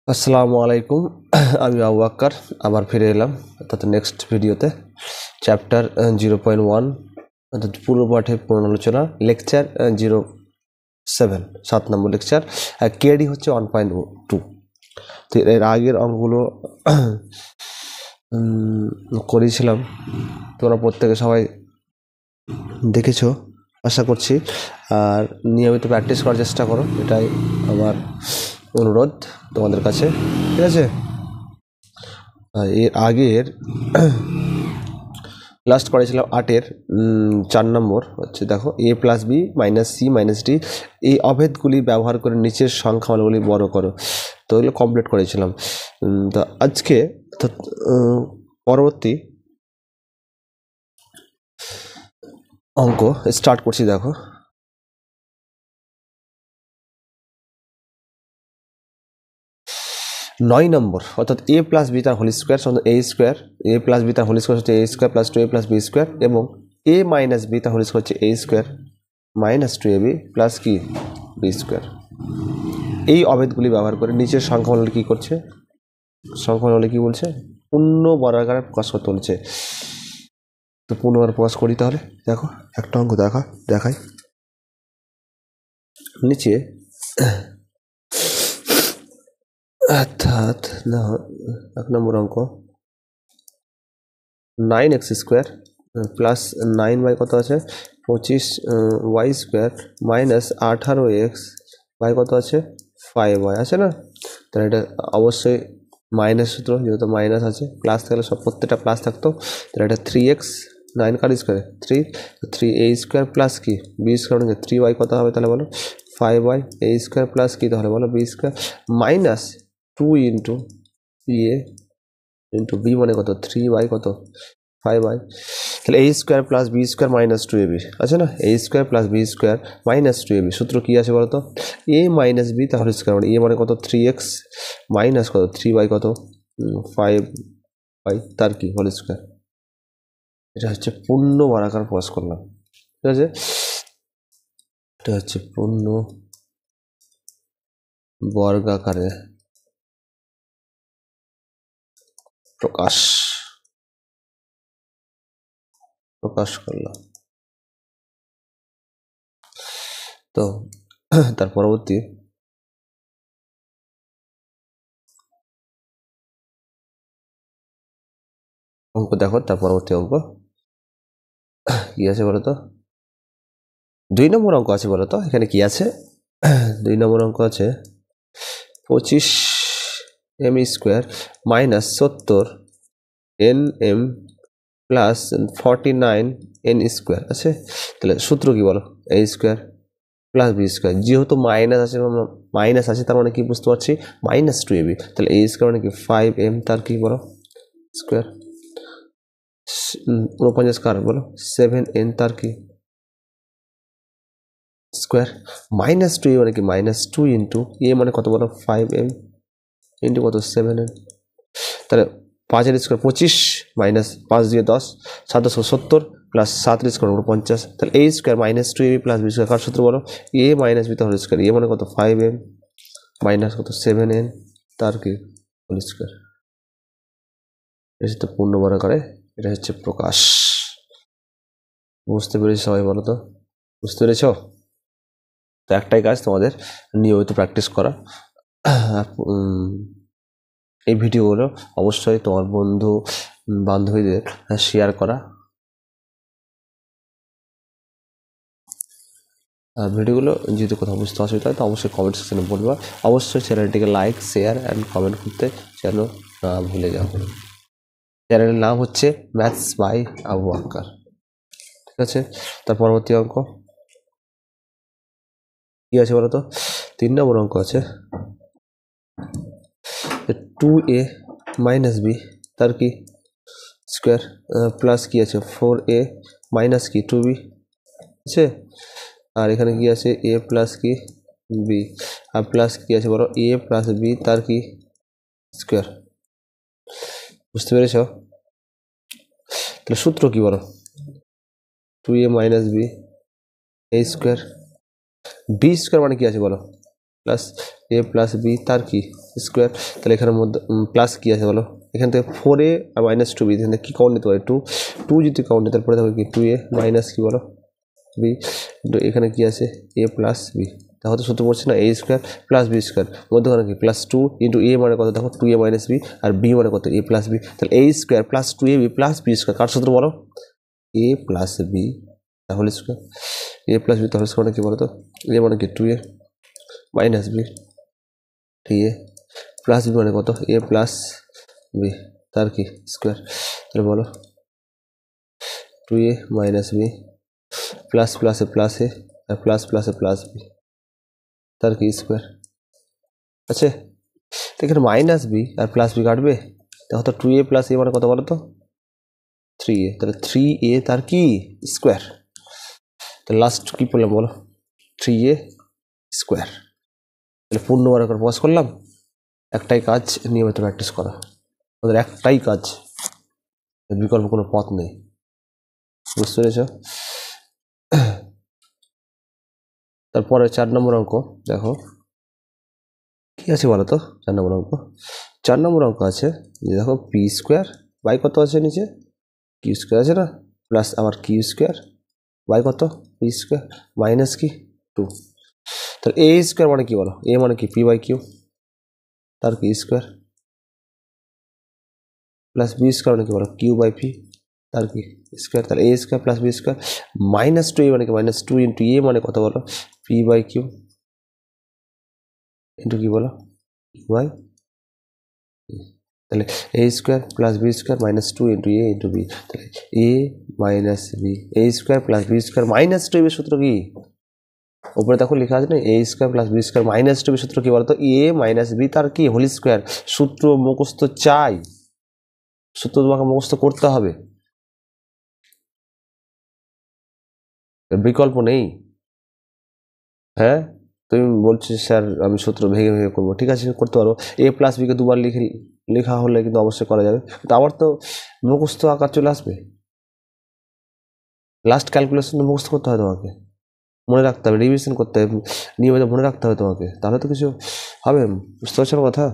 আসসালামু আলাইকুম। আমি আবু বাক্কার আবার ফিরে এলাম অর্থাৎ নেক্সট ভিডিওতে চ্যাপ্টার 0.1 অর্থাৎ পূর্ব পাঠে পুনরালোচনা লেকচার 07 নম্বর লেকচার। কেডি হচ্ছে 1.2। তো এর আগের অঙ্কগুলো করেছিলাম, তোমরা প্রত্যেকে সবাই দেখেছো আশা করছি, আর নিয়মিত প্র্যাকটিস করার চেষ্টা করো, এটাই আমার অনুরোধ তোমাদের কাছে, ঠিক আছে? এর আগের লাস্ট করেছিলাম 8-এর 4 নম্বর হচ্ছে, দেখো A plus B minus C minus D এই অভেদগুলি ব্যবহার করে নিচের সংখ্যামানগুলি বড় করো। তো এগুলো কমপ্লিট করেছিলাম। তো আজকে পরবর্তী অঙ্ক স্টার্ট করছি। দেখো 9 নম্বর অর্থাৎ এ প্লাস বি তার হোল স্কোয়ার সমান a square, a plus b তার হোল স্কোয়ার হচ্ছে a square plus 2a plus b square, এবং এ মাইনাস বি তার হোল স্কোয়ার হচ্ছে a square minus 2ab plus কি বি স্কোয়ার। এই অভেদগুলি ব্যবহার করে নিচের সংখ্যামানগুলি কী করছে, সংখ্যামানগুলি কী বলছে, পূর্ণ বর্গাকারে প্রকাশ করতে বলছে। তো পূর্ণবার প্রকাশ করি তাহলে। দেখো একটা অঙ্ক দেখাই নিচে, অর্থাৎ না 1 নম্বর অঙ্ক 9x স্কোয়ার প্লাস 9y কত আছে 25y square minus 18x y কত আছে 5y আছে না। তাহলে এটা অবশ্যই মাইনাস সূত্র, যেহেতু মাইনাস আছে, প্লাস থাকলে সব প্রত্যেকটা প্লাস থাকতো। তাহলে এটা 3x 9 কার স্কোয়ারে 3a স্কোয়ার প্লাস কি বি স্কোয়ার, 3y কত হবে তাহলে বলো 5y, a স্কোয়ার প্লাস কি তাহলে বলো b square minus 2 into a into b মানে কত 3y কত 5y। তাহলে a square plus b square minus 2ab আছে না, a square plus b square minus 2ab। সূত্র কী আছে বলতো, a মাইনাস বি তাহলে স্কোয়ার মানে a মানে কত 3x মাইনাস কত 3y কত 5y তার কি হোল স্কোয়ার। এটা হচ্ছে পূর্ণ বর্গাকার প্রকাশ করলাম, ঠিক আছে? এটা হচ্ছে পূর্ণ বর্গাকারে প্রকাশ করলাম। তো তার পরবর্তী অঙ্ক দেখো, তার পরবর্তী অঙ্ক কি আছে বলতো, 2 নম্বর অঙ্ক আছে বলতো। এখানে কি আছে, 2 নম্বর অঙ্ক আছে 25m square minus 70nm plus 49n square আছে। তাহলে সূত্র কি বলো, a square plus b square, যেহেতু মাইনাস আছে তার মানে কি বুঝতে পারছি মাইনাস 2ab। তাহলে a স্কোয়ার মানে কি 5m তার কি বলো স্কোয়ার, 49 কার বলো 7n তার কি স্কোয়ার, মাইনাস 2 মানে কি মাইনাস 2 ইন্টু এ মানে কত বলো 5m ইন্টু কত 7n। তাহলে 5 এর স্কোয়ার 25 মাইনাস 5 দিয়ে 10 7 70 প্লাস 7 এর স্কোয়ার 49। তাহলে a square minus 2ab plus b square কার সূত্র বলো, a মাইনাস বি তার হোল স্কোয়ার, এ মানে কত 5m মাইনাস কত 7n তার কি হোল স্কোয়ার। এটা হচ্ছে পূর্ণ বর্গাকারে, এটা হচ্ছে প্রকাশ। বুঝতে পেরেছি সবাই বলো তো, বুঝতে পেরেছ? তো একটাই কাজ তোমাদের নিয়মিত প্র্যাকটিস করা। এই ভিডিওগুলো অবশ্যই তোমার বন্ধু বান্ধবীদের শেয়ার করা, আর ভিডিওগুলো যদি কোথাও বুঝতে অসুবিধা হয় তো অবশ্যই কমেন্ট সেকশনে বলবা। অবশ্যই চ্যানেলটিকে লাইক শেয়ার অ্যান্ড কমেন্ট করতে যেন না ভুলে যাও। চ্যানেলের নাম হচ্ছে ম্যাথস বাই আবু বাক্কার, ঠিক আছে? তার পরবর্তী অঙ্ক কি আছে বলো তো, 3 নম্বর অঙ্ক আছে 2a মাইনাস বি তার কি স্কোয়ার প্লাস কি আছে 4a মাইনাস কি 2b আছে। আর এখানে কি আছে a প্লাস কি বি, আর প্লাস কি আছে বলো a প্লাস বি তার কি স্কোয়ার। বুঝতে পেরেছ? তাহলে সূত্র কি বলো, 2a minus b a square, b square মানে কি আছে বলো প্লাস এ প্লাস বি তার কি স্কোয়ার। তাহলে এখানের মধ্যে প্লাস কি আছে বলো, এখান থেকে 4a আর মাইনাস 2b, এখান থেকে কী কাউন্ট নিতে পারে 2 যদি কাউন্ট নিতে তারপরে থাকবে কি 2a মাইনাস কি বলো বি, এখানে কি আছে এ প্লাস বি, তাহলে তো সূত্র পড়ছে না a square plus b square, মধ্যখানে কি প্লাস 2 ইন্টু এ মানে কত দেখো 2a মাইনাস বি, আর বি মানে কত এ প্লাস বি। তাহলে a square plus 2ab plus b square কার সূত্র বলো, এ প্লাস বি তাহলে স্কোয়ার, এ প্লাস বি তাহলে স্কোয়ার কি বলো তো, এ মানে কি 2a minus B 3a plus B মানে কত এ প্লাস বি তার কি স্কোয়ার। তাহলে বলো 2a মাইনাস বি প্লাস প্লাসে প্লাস এ আর প্লাস প্লাসে প্লাস বি তার কি স্কোয়ার আছে। তো এখানে মাইনাস বি আর প্লাস বি কাটবে, দেখো তো 2a প্লাস এ মানে কত বলো তো 3a, তাহলে 3a তার কি স্কোয়ার। তাহলে লাস্ট কি বললাম বলো 3a স্কোয়ার। তাহলে পূর্ণবার করে প্রকাশ করলাম, একটাই কাজ নিয়মিত প্র্যাকটিস করা, ওদের একটাই কাজ, বিকল্প কোনো পথ নেই, বুঝতে পেরেছ। তারপরে 4 নম্বর অঙ্ক দেখো কি আছে বলো তো, 4 নম্বর অঙ্ক, 4 নম্বর অঙ্ক আছে যে দেখো পি স্কোয়ার বাই কত আছে নিচে কিউ স্কোয়ার আছে না, প্লাস আবার কিউ স্কোয়ার বাই কত পি স্কোয়ার মাইনাস কি 2। তাহলে এ স্কোয়ার মানে কি বলো, এ মানে কি পি বাই কিউ তার কি স্কোয়ার, প্লাস বি স্কোয়ার মানে কি বলো কিউ বাই পি তার কি স্কোয়ার। তাহলে a square plus b square minus 2 a মানে কি মাইনাস 2 ইন্টু এ মানে কত বলো পি বাই কিউ ইন্টু কি বলো বাই, তাহলে a square plus b square minus 2 into a into b, তাহলে a minus b a square plus b square minus 2 এর সূত্র কি উপরে দেখো লেখা আছে না a square plus b square minus 2 এর সূত্র কি বলতো এ মাইনাস বি তার কি হোল স্কোয়ার। সূত্র মুখস্থ চাই, সূত্র তোমাকে মুখস্থ করতে হবে, বিকল্প নেই। হ্যাঁ তুমি বলছো স্যার আমি সূত্র ভেঙে ভেঙে করবো, ঠিক আছে করতে পারো, এ প্লাস বিকে দুবার লেখা হলে কিন্তু অবশ্যই করা যাবে, কিন্তু আবার তো মুখস্থ আকার চলে আসবে, লাস্ট ক্যালকুলেশন মুখস্থ করতে হয় তোমাকে, মনে রাখতে হবে, রিভিশন করতে হবে, নিয়মিত মনে রাখতে হবে তোমাকে, তাহলে তো কিছু হবে, বুঝতে পারছো কথা।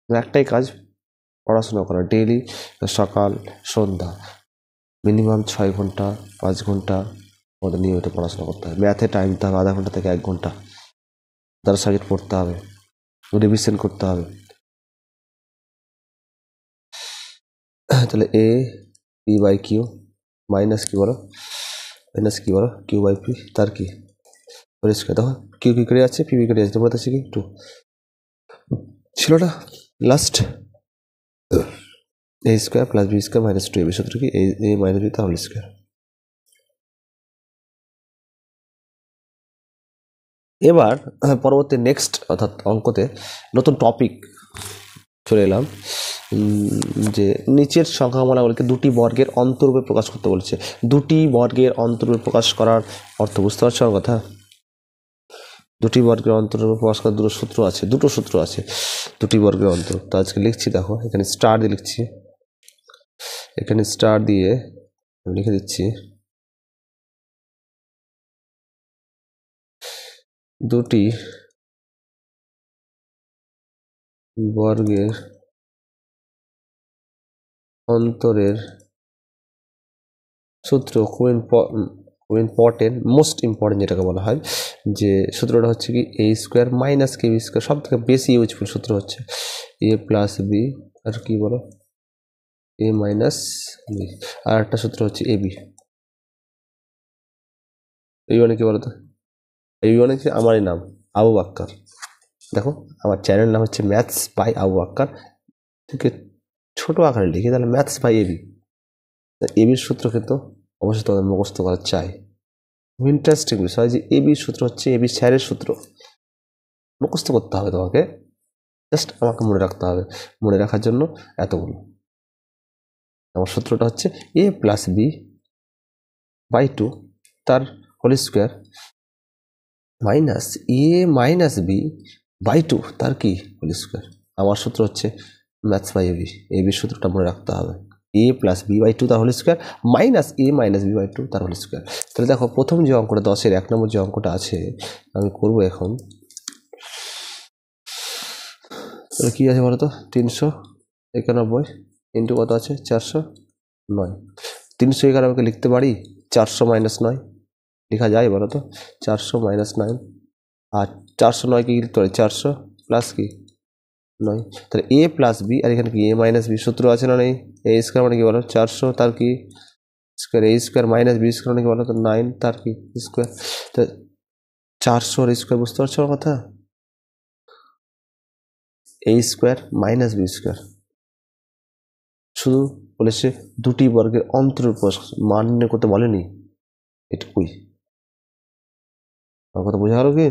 একটাই কাজ পড়াশোনা করা ডেইলি, সকাল সন্ধ্যা মিনিমাম 6 ঘন্টা 5 ঘন্টা আমাদের নিয়মিত পড়াশোনা করতে হবে, ম্যাথে টাইম দিতে হবে আধা ঘন্টা থেকে 1 ঘন্টা, তার সাবজেক্ট পড়তে হবে, রিভিশন করতে হবে। তাহলে a p by q minus কি বলো মাইনাস কি বলো কিউ বাই পি তার কি পরিষ্কার, দেখো কিউ কি করে আছে পি বি করে আছে, তোমরা তো শিখি 2 ছিল না last a square plus b square minus 2 এর সূত্র কি এ মাইনাস বি তার হোল স্কোয়ার। এবার পরবর্তী নেক্সট অর্থাৎ অঙ্কতে নতুন টপিক চলে এলাম, যে নিচের সংখ্যামালাগুলিকে দুটি বর্গের অন্তরূপে প্রকাশ করতে বলেছে। দুটি বর্গের অন্তরূপে প্রকাশ করার অর্থ বুঝতে পারছো আমার কথা, দুটি বর্গের অন্তরূপে প্রকাশ করার দুটো সূত্র আছে দুটি বর্গের অন্তর। তো আজকে লিখছি দেখো এখানে স্টার দিয়ে লিখছি, এখানে স্টার দিয়ে লিখে দিচ্ছি দুটি বর্গের অন্তরের সূত্র খুব ইম্পর্টেন্ট, মোস্ট ইম্পর্টেন্ট যেটাকে বলা হয়, যে সূত্রটা হচ্ছে কি এ square minus K B square, সব থেকে বেশি ইউজফুল সূত্র হচ্ছে এ প্লাস বি আর কি বলো এ মাইনাস বি, আর একটা সূত্র হচ্ছে এ বি। এই মানে কি বলতো, এই মানে কি আমারই নাম আবু বাক্কার, দেখো আমার চ্যানেল নাম হচ্ছে ম্যাথস বাই আবু বাক্কার, থেকে ছোট আকারে লিখি তাহলে ম্যাথস বাই এবি, এবির সূত্র কিন্তু অবশ্যই তোমাদের মুখস্থ করা চাই। ইন্টারেস্টিং বিষয় যে এবির সূত্র হচ্ছে এবি স্যারের সূত্র, মুখস্থ করতে হবে তোমাকে, জাস্ট আমাকে মনে রাখতে হবে, মনে রাখার জন্য এতগুলো আমার সূত্রটা হচ্ছে এ প্লাস বি বাই 2 তার whole square minus a minus b by 2 তার কি হোল স্কোয়ার। আমার সূত্র হচ্ছে ম্যাথস বাই এবি, এবির সূত্রটা মনে রাখতে হবে। A plus b by two তার whole square minus a minus b by two তার হোল স্কোয়ার। তাহলে দেখো প্রথম যে অঙ্কটা 10-এর 1 নম্বর যে অঙ্কটা আছে আমি করব এখন। তাহলে কী আছে বলো তো, 391 ইন্টু কত আছে 409। 391কে লিখতে পারি 400 মাইনাস 9, লেখা যায় বলো তো 400 মাইনাস 9, আর 409কে লিখতে পারি 400 প্লাস কি 9। তাহলে এ প্লাস বি, আর এখানে কি এ মাইনাস বি সূত্র আছে না নেই? এ স্কোয়ার মানে কি বলো 400 তার কি স্কোয়ার, এ স্কোয়ার মাইনাস বি স্কোয়ার মানে কি বলো তো 9 তার কি স্কোয়ার। তো 400 স্কোয়ার বুঝতে পারছো আমার কথা? এ স্কোয়ার মাইনাস বি স্কোয়ার, শুধু বলেছে দুটি বর্গের অন্তরের মান নির্ণয় করতে বলেনি, এটুকুই। আমার কথা বোঝা গেল কি?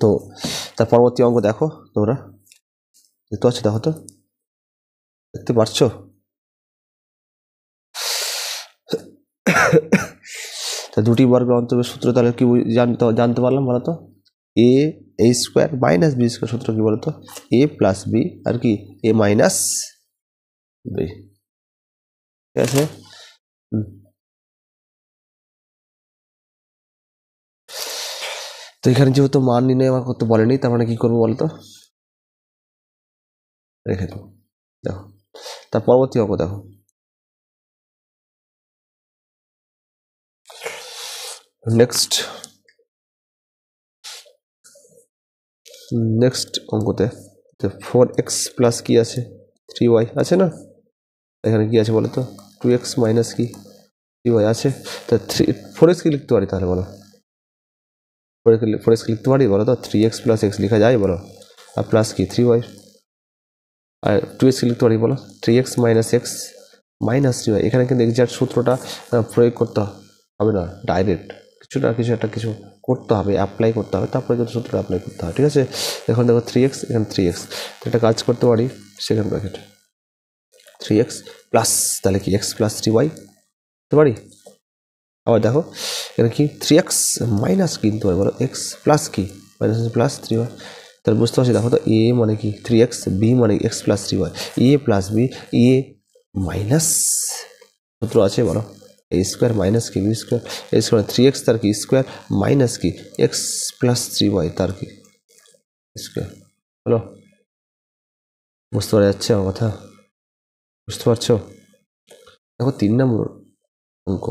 তো তার পরবর্তী অঙ্ক দেখো তোমরা, দেখতে পাচ্ছ? দেখো তো, দেখতে পারছো? তা দুটি বর্গের অন্তর্ভুক্ত সূত্র তাহলে কি জানতে পারলাম বলো তো? এ স্কোয়ার মাইনাস বি স্কোয়ার সূত্র কি বলতো? এ প্লাস বি আর কি এ মাইনাস বি, ঠিক আছে? তো এখানে যেহেতু মান নির্ণয় আমার করতে বলেনি, তার মানে কি করবো বলতো, রেখে দেবো। দেখো তার পরবর্তী অঙ্ক দেখো, নেক্সট অঙ্কতে 4x প্লাস কি আছে 3y আছে না, এখানে কি আছে বলো তো 2x মাইনাস কি 3y আছে। তা 4x কি লিখতে পারি তাহলে বলো, 4x কি লিখতে পারি বলো তো? 3x প্লাস x লেখা যায় বলো, আর প্লাস কি 3y, আর 2x কি লিখতে পারি বলো 3x minus x minus 3y। এখানে কিন্তু এক্সাক্ট সূত্রটা প্রয়োগ করতে হবে না, ডাইরেক্ট কিছু একটা করতে হবে, অ্যাপ্লাই করতে হবে, তারপরে কিন্তু সূত্রটা অ্যাপ্লাই করতে হবে, ঠিক আছে? এখন দেখো 3x, এখানে 3x, একটা কাজ করতে পারি সেকেন্ড ব্র্যাকেট 3x প্লাস তাহলে কি x প্লাস 3y করতে পারি। আবার দেখো এখানে কি 3x মাইনাস কিনতে পারি বলো x প্লাস কি মাইনাস প্লাস 3y। তাহলে বুঝতে পারছি, দেখো তো এ মানে কি 3x, বি মানে x plus 3y, A plus B A minus সূত্র আছে বলো এ স্কোয়ার মাইনাস কি বি স্কোয়ার, এ স্কোয়ার 3x তার কি স্কোয়ার মাইনাস কি x প্লাস 3y তার কি স্কোয়ার। হলো? বুঝতে পারা যাচ্ছে আমার কথা? বুঝতে পারছো? দেখো 3 নম্বর অঙ্ক,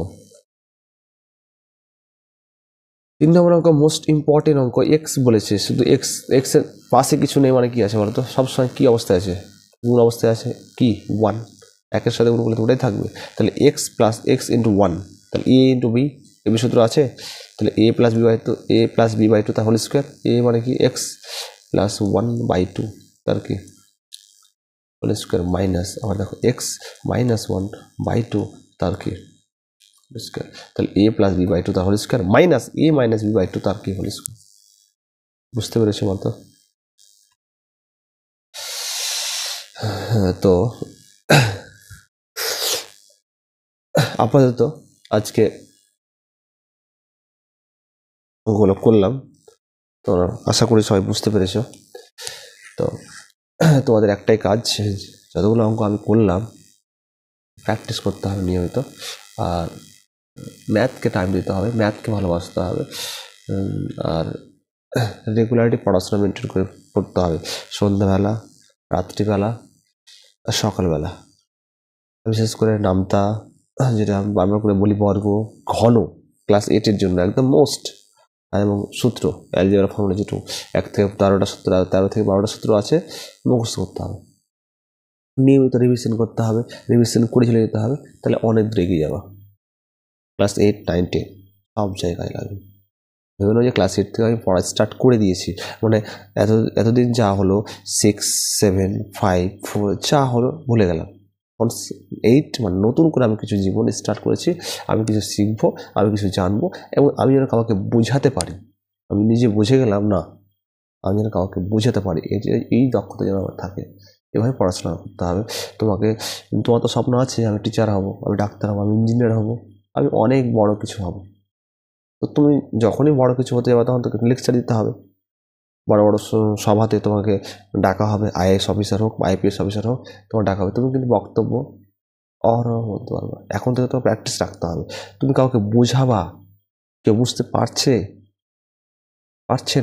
3 নম্বর অঙ্ক মোস্ট ইম্পর্টেন্ট অঙ্ক। এক্স বলেছে, শুধু এক্স এর পাশে কিছু নেই মানে কি আছে বলতো? সবসময় কি অবস্থায় আছে? গুণ অবস্থায় আছে কি 1, একের সাথে গুণ করলে তো ওটাই থাকবে। তাহলে এক্স প্লাস এক্স ইন্টু 1, তাহলে a into b, a b সূত্র আছে। তাহলে a plus b by two, a plus b by two তার হোল স্কোয়ার, এ মানে কি এক্স প্লাস 1/2 তার কি হোল স্কোয়ার মাইনাস, আবার দেখো এক্স মাইনাস 1/2 তার কি স্কোয়ার। তাহলে a plus b by two তার whole square minus a minus b by two তার কি হোল স্কোয়ার। বুঝতে পেরেছো বলতো? তো আপাতত আজকে ওগুলো করলাম, তো আশা করি সবাই বুঝতে পেরেছো। তো তোমাদের একটাই কাজ, যতগুলো অঙ্ক আমি করলাম প্র্যাকটিস করতে হবে নিয়মিত, আর ম্যাথকে টাইম দিতে হবে, ম্যাথকে ভালোবাসতে হবে, আর রেগুলারিটি পড়াশোনা মেনটেন করে পড়তে হবে, সন্ধ্যাবেলা, রাত্রিবেলা আর সকালবেলা। বিশেষ করে নামতা, যেটা আমি বারবার করে বলি, বর্গ, ঘন, ক্লাস 8-এর জন্য একদম মোস্ট, এবং সূত্র অ্যালজেব্রা ফর্মুলা যেটু 1 থেকে 13টা সূত্র, 13 থেকে 12টা সূত্র আছে, মুখস্থ করতে হবে, নিয়মিত রিভিশন করতে হবে, রিভিশন করে চলে যেতে হবে, তাহলে অনেক দূর এগিয়ে যাবা। ক্লাস 8, 9, 10 সব জায়গায় লাগবে। ভেবে নাও যে ক্লাস 8 থেকে আমি পড়া স্টার্ট করে দিয়েছি, মানে এতদিন যা হলো 6, 7, 5, 4 যা হলো ভুলে গেলাম। 8 মানে নতুন করে আমি কিছু জীবন স্টার্ট করেছি, আমি কিছু শিখবো, আমি কিছু জানবো, এবং আমি যেন কাউকে বোঝাতে পারি। আমি নিজে বুঝে গেলাম না, আমি যেন কাউকে বোঝাতে পারি, এই দক্ষতা যেন আমার থাকে। এভাবে পড়াশোনা করতে হবে তোমাকে। তোমার তো স্বপ্ন আছে আমি টিচার হব, আমি ডাক্তার হব, আমি ইঞ্জিনিয়ার হব, আমি অনেক বড় কিছু হব। তো তুমি যখনই বড় কিছু হতে যাবে তখন তোকে লেকচার দিতে হবে, বড় বড় সভাতে তোমাকে ডাকা হবে, আইএএস অফিসার হোক বা আইপিএস অফিসার হোক তোমাকে ডাকা হবে, তুমি কিন্তু বক্তব্য অহরহ বলতে পারবে। এখন থেকে তোমার প্র্যাকটিস রাখতে হবে। তুমি কাউকে বোঝাবা, কেউ বুঝতে পারছে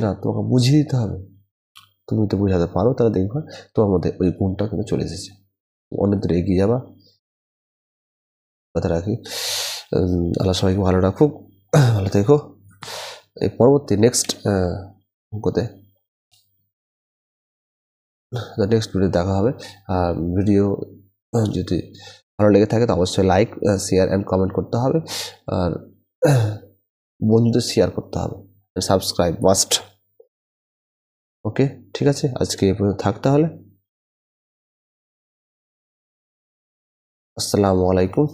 না, তোমাকে বুঝিয়ে দিতে হবে। তুমি তো বোঝাতে পারো, তাহলে দেখবা তোমার মধ্যে ওই গুণটা কিন্তু চলে এসেছে, অনেক দূরে এগিয়ে যাবা। কথা রাখি, আল্লাহ সবাইকে ভালো রাখুক, ভালো থেকো। এই পরবর্তী নেক্সট অঙ্কতে নেক্সট ভিডিও দেখা হবে। আর ভিডিও যদি ভালো লেগে থাকে তো অবশ্যই লাইক, শেয়ার অ্যান্ড কমেন্ট করতে হবে, আর বন্ধুদের শেয়ার করতে হবে, সাবস্ক্রাইব মাস্ট। ওকে, ঠিক আছে, আজকে এই পর্যন্ত থাক তাহলে। আসসালামু আলাইকুম।